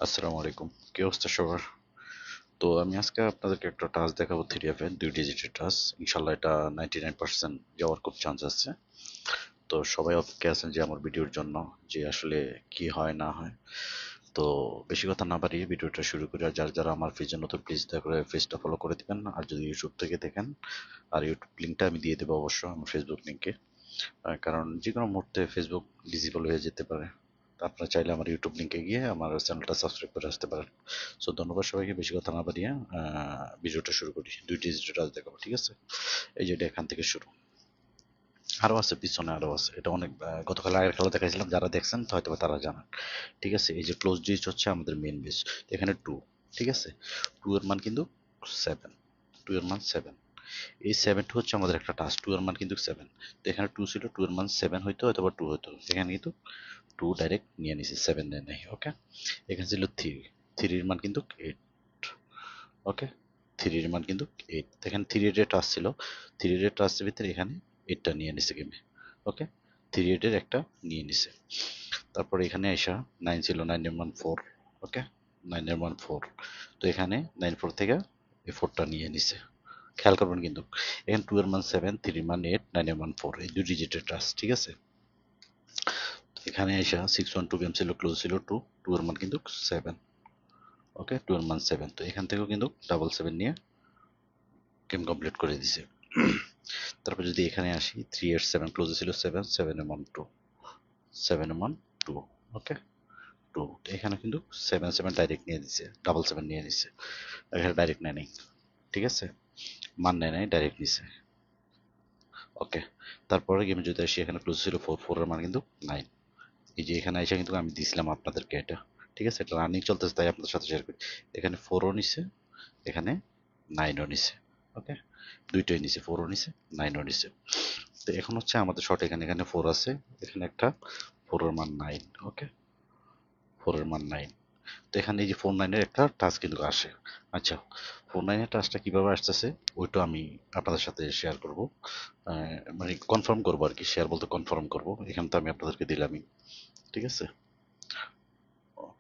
আসসালামু আলাইকুম, কি অবস্থা সবার? তো আমি আজকে আপনাদেরকে একটা টাস্ক দেখাবো, 3F এর 2 ডিজিটের টাস্ক। ইনশাল্লাহ এটা 99% যাওয়ার খুব চান্স আছে। তো সবাই অপেক্ষা আছেন যে আমার ভিডিওর জন্য, যে আসলে কি হয় না হয়। তো বেশি কথা না বাড়িয়ে ভিডিওটা শুরু করি। আর যারা যারা আমার পেজে নতুন, প্লিজ দয়া করে পেজটা ফলো করে দিবেন। আর যদি ইউটিউব থেকে দেখেন, আর ইউটিউব লিঙ্কটা আমি দিয়ে দেবো অবশ্য আমার ফেসবুক লিঙ্কে। কারণ যে কোনো মুহূর্তে ফেসবুক ডিসেবল হয়ে যেতে পারে। তো আপনারা চাইলে আমার ইউটিউব লিঙ্কে গিয়ে আমার চ্যানেলটা সাবস্ক্রাইব করে আসতে পারেন। সো ধন্যবাদ সবাইকে, বেশি কথা না বাড়িয়ে ভিডিওটা শুরু করি। 2 ডিজিটের টাচ দেখাবো, ঠিক আছে? এই যে এটা এখান থেকে শুরু। আরো আছে, পিছনে আরো আছে। এটা অনেক গতকাল আগের খেলা দেখাইছিলাম, যারা দেখছেন তো হয়তো তারা জানেন। ঠিক আছে, এই যে ক্লোজ ডিজিট হচ্ছে আমাদের মেইন বেস। এখানে টু, ঠিক আছে। টু এর মান কিন্তু 7, টু এর মান 7। এই 7 হচ্ছে আমাদের একটা টাস্ক। টু এর মান কিন্তু 7। তো এখানে টু ছিল, টু এর মান 7 হইতো অথবা টু হতো। এখানে কিন্তু টু ডাইরেক্ট নিয়ে নিছে, 7 নেয় নাই। ওকে, এখানে ছিল থ্রি, থ্রির মান কিন্তু 8। ওকে, থ্রির মান কিন্তু 8। এখানে থ্রি এর টাচ ছিল, থ্রি এর টাচের ভিতরে এখানে 8টা নিয়ে নিছে গেমে। ওকে, থ্রি এর একটা নিয়ে নিছে। তারপর এখানে আসা 9 ছিল, 9 এর মান 4। ওকে, 9 এর মান 4। তো এখানে 9 4 থেকে এই 4টা নিয়ে নিছে। খেয়াল করবেন কিন্তু এখানে টু এর মান 7, থ্রির মান 8, 9 এর মান 4, এই 2 ডিজিটের টাচ, ঠিক আছে। এখানে এসে 612 গেম ছিল, ক্লোজ ছিল টু, টু এর মান কিন্তু 7। ওকে, টু এর মান 7। তো এখান থেকেও কিন্তু ডাবল 7 নিয়ে গেম কমপ্লিট করে দিছে। তারপর যদি এখানে আসি, 3 এর 7 ক্লোজে ছিল 7, 7 এর মান 2, 7 এর মান 2। ওকে, 2। এখানে কিন্তু 7 7 ডাইরেক্ট নিয়ে দিছে, ডাবল 7 নিয়ে নিছে। এখানে ডাইরেক্ট নেয় নাই, ঠিক আছে, মান নেয় নাই, ডাইরেক্ট নিছে। ওকে, তারপরে গেমে যদি আসি, এখানে ক্লোজ ছিল 4, 4 এর মান কিন্তু 9। এই যে এখানে এসে কিন্তু আমি দিছিলাম আপনাদেরকে এটা, ঠিক আছে। এটা রানিং চলতেছে তাই আপনাদের সাথে শেয়ার করি। এখানে 4ও নিছে, এখানে 9ও নিছে। ওকে, দুইটাই নিছে, 4ও নিছে, 9ও নিছে। তো এখন হচ্ছে আমাদের শর্ট, এখানে এখানে 4 আছে, এখানে একটা 4 এর মান 9। ওকে, 4 এর মান 9। তো এখানে এই যে 4 9 এর একটা টাচ কিন্তু আসে। আচ্ছা, 4 9 এর টাচটা কিভাবে আসতেছে ওইটা আমি আপনাদের সাথে শেয়ার করব। মানে কনফার্ম করবো আর কি, শেয়ার বলতে কনফার্ম করব। এখানে তো আমি আপনাদেরকে দিলামই, ঠিক আছে।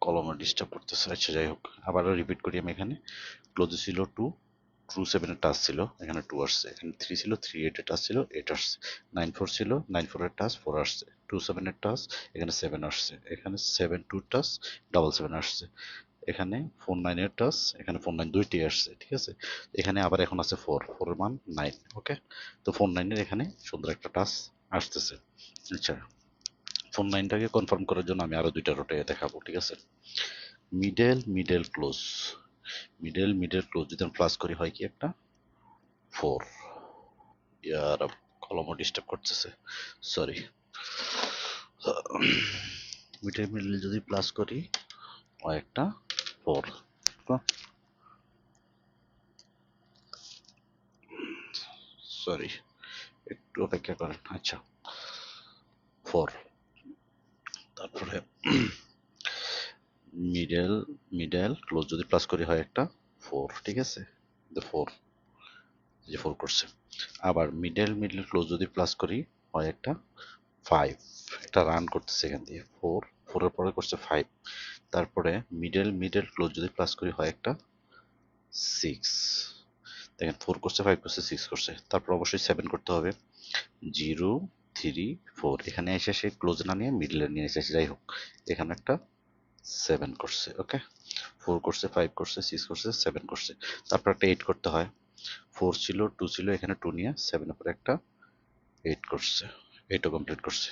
কলমে ডিস্টার্ব করতেছে। আচ্ছা যাই হোক, আবারও রিপিট করি। আমি এখানে ক্লোজে ছিল টু, টু 7 এর টাচ ছিল, এখানে 2 আসছে। এখানে 3 ছিল, 3 8 এর টাচ ছিল, 8 আসছে। 9 4 ছিল, 9 4 এর টাচ 4 আসছে। 2 7 এর টাচ, এখানে 7 আসছে। এখানে 7 2 টাচ, ডাবল 7 আসছে। এখানে 4 9 এর টাচ, এখানে 4 9 দুইটি আসছে, ঠিক আছে। এখানে আবার এখন আছে 4, 4 এর মান 9। ওকে, তো 4 9 এর এখানে সুন্দর একটা টাচ আসতেছে। আচ্ছা, 4 9টাকে কনফার্ম করার জন্য আমি আরো দুইটা রোটে দেখাবো, ঠিক আছে। Middle middle close, middle middle close যদি আমি প্লাস করি হয় কি একটা 4। ইয়ার, কলমও ডিস্টার্ব করতেছে, সরি। মিডল মিডল যদি প্লাস করি হয় একটা 4। সরি, একটু অপেক্ষা করেন। আচ্ছা, 4। তারপরে মিডল মিডল ক্লোজ যদি প্লাস করি হয় একটা 4, ঠিক আছে। 4, যে 4 করছে। আবার মিডল মিডল ক্লোজ যদি প্লাস করি হয় একটা 5। এটা রান করতেছে এখান দিয়ে 4, 4 এর পরে করছে 5। তারপরে মিডল মিডল ক্লোজ যদি প্লাস করি হয় একটা 6। দেখেন 4 করছে, 5 করছে, 6 করছে। তারপর অবশ্যই 7 করতে হবে। 0 3 4, এখানে এসে সে ক্লোজ না নিয়ে মিডলে নিয়ে এসেছে। যাই হোক, এখানে একটা 7 করছে। ওকে, 4 করছে, 5 করছে, 6 করছে, 7 করছে। তারপর একটা 8 করতে হয়। 4 ছিল, 2 ছিল, এখানে 2 নিয়ে 7 এর পরে একটা 8 করছে। 8ও কমপ্লিট করছে।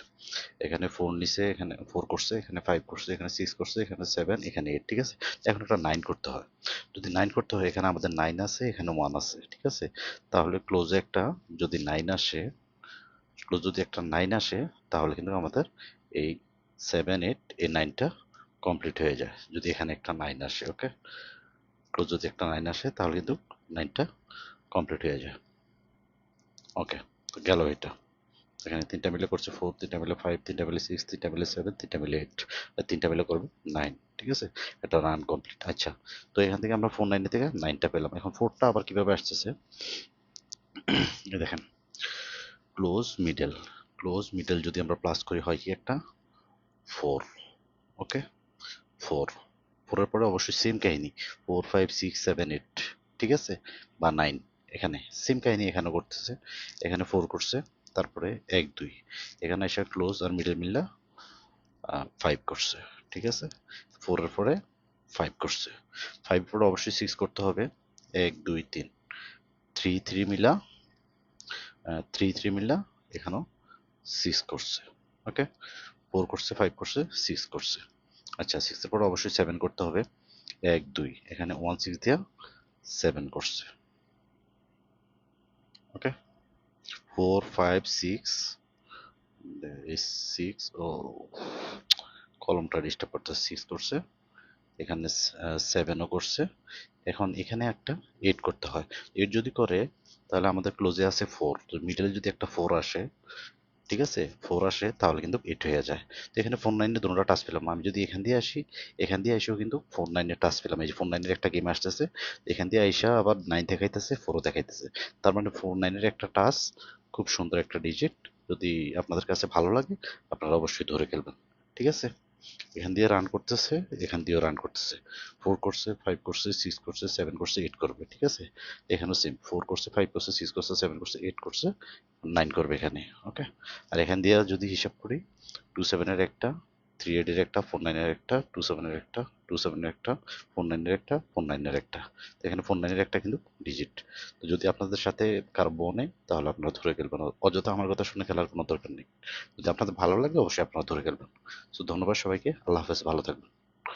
এখানে 4 নিছে, এখানে 4 করছে, এখানে 5 করছে, এখানে 6 করছে, এখানে 7, এখানে 8, ঠিক আছে। এখন একটা 9 করতে হয়। যদি 9 করতে হয়, এখানে আমাদের 9 আছে, এখানে 1 আছে, ঠিক আছে। তাহলে ক্লোজে একটা যদি 9 আসে, ক্লোজ যদি একটা 9 আসে, তাহলে কিন্তু আমাদের এই 7 8 এই 9টা কমপ্লিট হয়ে যায় যদি এখানে একটা 9 আসে। ওকে, ক্লোজ যদি একটা 9 আসে তাহলে কিন্তু 9টা কমপ্লিট হয়ে যায়। ওকে, তো গেল এটা। এখানে 3টা মিলে করছে 4, 3টা মিলে 5, 3টা মিলে 6, 3টা মিলে 7, 3টা মিলে 8, আর 3টা মিলে করবে 9, ঠিক আছে। এটা রান কমপ্লিট। আচ্ছা, তো এখান থেকে আমরা 4 9 থেকে 9টা পেলাম। এখন 4টা আবার কিভাবে আসতেছে এই দেখেন, ক্লোজ মিডল, ক্লোজ মিডল যদি আমরা প্লাস করি হয় কি একটা 4। ওকে, 4, ফোরের পরে অবশ্যই সেম কাহিনী, 4 5 6 7 8, ঠিক আছে, বা 9, এখানে সেম কাহিনী এখানে করতেছে, এখানে 4 করছে, তারপরে 1 2, এখানে এসে ক্লোজ আর মিডল মিললা 5 করছে, ঠিক আছে, 4 এর পরে 5 করছে, 5 এর পরে অবশ্যই 6 করতে হবে, 1 2 3, 3 মিলা 3 মিলা এখানেও 6 করছে, ওকে, 4 করছে, 5 করছে, 6 করছে। আচ্ছা 6 এর পরে অবশ্যই 7 করতে হবে, 1 2, এখানে 1 6 দিয়া 7 করছে, ওকে, 4 5 6, এই 6 ও কলমটা ডিস্টার্ব করতেছে, 6 করছে, এখানে 7ও করছে, এখন এখানে একটা 8 করতে হয়, 8 যদি করে তাহলে আমাদের ক্লোজে আছে 4, তো মিডলে যদি একটা 4 আসে, ঠিক আছে, 4 আসে তাহলে কিন্তু 8 হয়ে যায়। তো এখানে 4 9 এ দুটোটা টাচ পেলাম, আমি যদি এখান দিয়ে আসি, এখান দিয়ে এসেও কিন্তু 4 9 এর টাচ পেলাম, এই যে 4 9 এর একটা গেম আসতেছে, এখান দিয়ে আইসা আবার 9 দেখাইতেছে, 4ও দেখাইতেছে, তার মানে 4 9 এর একটা টাচ, খুব সুন্দর একটা ডিজিট, যদি আপনাদের কাছে ভালো লাগে আপনারা অবশ্যই ধরে খেলবেন, ঠিক আছে। এখান দিয়ে রান করতেছে, এখান দিয়েও রান করতেছে, 4 করছে, 5 করছে, 6 করছে, 7 করছে, 8 করবে, ঠিক আছে, এখানেও সেম, 4 করছে, 5 করছে, 6 করছে, 7 করছে, 8 করছে, 9 করবে এখানে, ওকে। আর এখান দিয়ে যদি হিসাব করি, 2 7 এর একটা, 3 8 এর একটা, 4 9 এর একটা, 2 7 এর একটা, 2 7 এর একটা, 4 9 এর একটা, 4 9 এর একটা, তো এখানে 4 9 এর একটা কিন্তু ডিজিট। তো যদি আপনাদের সাথে কারো বনে তাহলে আপনারা ধরে খেলবেন, অযথা আমার কথা শুনে খেলার কোনো দরকার নেই, যদি আপনাদের ভালো লাগে অবশ্যই আপনারা ধরে খেলবেন। তো ধন্যবাদ সবাইকে, আল্লাহ হাফেজ, ভালো থাকবেন।